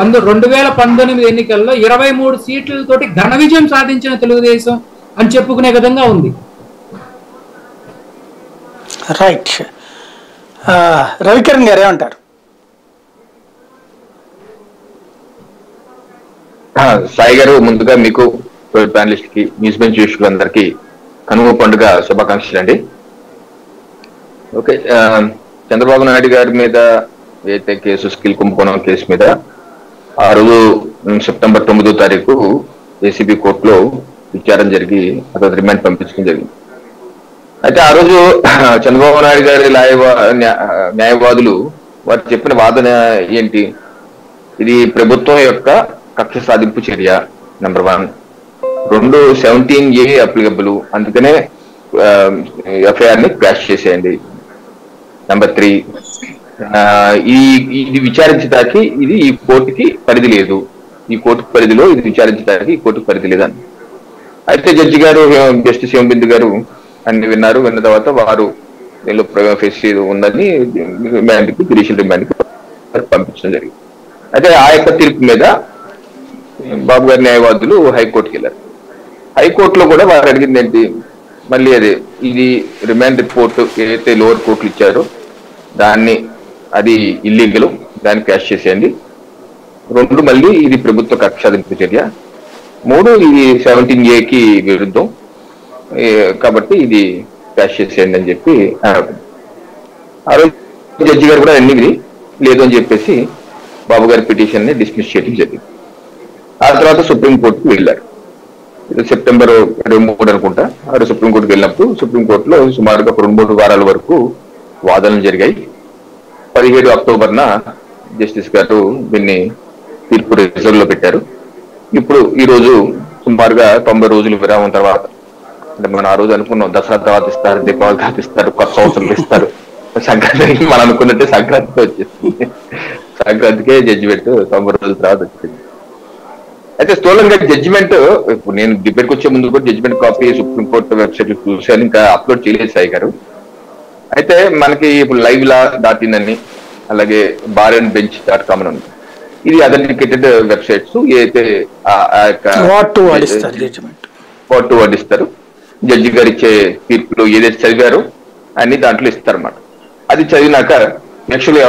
2019 ఎన్నికల్లో 23 సీట్లతోటి ఘన విజయం సాధించిన తెలుగుదేశం అని చెప్పుకునే విధంగా ఉంది. రైట్. రవికిరణ్ గారు ఏమంటారు? సాయి గారు, ముందుగా మీకు ప్యానలిస్ట్ కి, న్యూస్ బెంచ్ వీక్షకులందరికీ కనుమ పండుగ శుభాకాంక్షలు అండి. ఓకే, చంద్రబాబు నాయుడు గారి మీద ఏదైతే కేసు, స్కిల్ కుంభకోణం కేసు మీద ఆ రోజు సెప్టెంబర్ 9వ తారీఖు ఏసీబీ కోర్టులో విచారణ జరిగి అతను రిమాండ్ పంపించడం జరిగింది. అయితే ఆ రోజు చంద్రబాబు నాయుడు గారి న్యాయవాదులు వారు చెప్పిన వాదన ఏంటి? ఇది ప్రభుత్వం యొక్క కక్ష సాధింపు చర్య, నెంబర్ 1. 2, 17A అప్లికబుల్, అందుకనే ఎఫ్ఐఆర్ ని క్రాష్ చేసేయండి. నెంబర్ 3, ఇది విచారించడానికి ఇది ఈ కోర్టుకి పరిధి లేదు, ఈ కోర్టు పరిధిలో ఇది విచారించడానికి ఈ కోర్టుకు పరిధి లేదని. అయితే జడ్జి గారు, జస్టిస్ శివబిందు గారు అన్ని విన్నారు. విన్న తర్వాత వారు దీనిలో ఫేస్ ఉందని రిమాండ్కి, జ్యుడిషియల్ రిమాండ్కి పంపించడం జరిగింది. అయితే ఆ యొక్క తీర్పు మీద బాబు గారి న్యాయవాదులు హైకోర్టుకి వెళ్ళారు. హైకోర్టులో కూడా వారు అడిగింది ఏంటి, మళ్ళీ అదే, ఇది రిమాండ్ రిపోర్టు ఏదైతే లోవర్ కోర్టులు ఇచ్చారో దాన్ని, అది ఇల్లీగల్, దాన్ని క్యాష్ చేసేయండి. 2, మళ్ళీ ఇది ప్రభుత్వ కక్ష సాధింపు చర్య. 3, ఇది 17A విరుద్ధం, కాబట్టి ఇది క్యాష్ చేసేయండి అని చెప్పి ఆ రోజు జడ్జి గారు కూడా అన్ని లేదు అని చెప్పేసి బాబు గారి పిటిషన్ ని డిస్మిస్ చేయడం జరిగింది. ఆ తర్వాత సుప్రీంకోర్టుకు వెళ్ళారు. సెప్టెంబర్ 23 అనుకుంటా. ఆ సుప్రీంకోర్టుకు వెళ్ళినప్పుడు సుప్రీంకోర్టులో సుమారుగా 2-3 వారాల వరకు వాదనలు జరిగాయి. 17 అక్టోబర్న జస్టిస్ గారు దీన్ని తీర్పు రిజర్వ్ లో పెట్టారు. ఇప్పుడు ఈ రోజు సుమారుగా 90 రోజులు విరామం తర్వాత, అంటే మనం ఆ రోజు అనుకున్నాం దసరా తర్వాత ఇస్తారు, దీపావళి తర్వాత ఇస్తారు, కొత్త సంవత్సరం ఇస్తారు, సంక్రాంతి మనం అనుకున్నట్టే సంక్రాంతికి వచ్చేస్తుంది. సంక్రాంతికే జడ్జిమెంట్ 90 రోజుల తర్వాత వచ్చింది. అయితే స్థూలంగా జడ్జిమెంట్, ఇప్పుడు నేను డిబేట్కి వచ్చే ముందు కూడా జడ్జిమెంట్ కాపీ సుప్రీంకోర్టు వెబ్సైట్ చూసాను, ఇంకా అప్లోడ్ చేయలేదు సాయి గారు. అయితే మనకి ఇప్పుడు live.in అని, అలాగే bar&bench.com అని ఉంది. ఇది అథెంటికేటెడ్ వెబ్సైట్స్. ఏదైతే వడ్డిస్తారు, జడ్జి గారు ఇచ్చే తీర్పులు ఏదైతే చదివారో అన్ని దాంట్లో ఇస్తారన్నమాట. అది చదివినాక యాక్చువల్లీ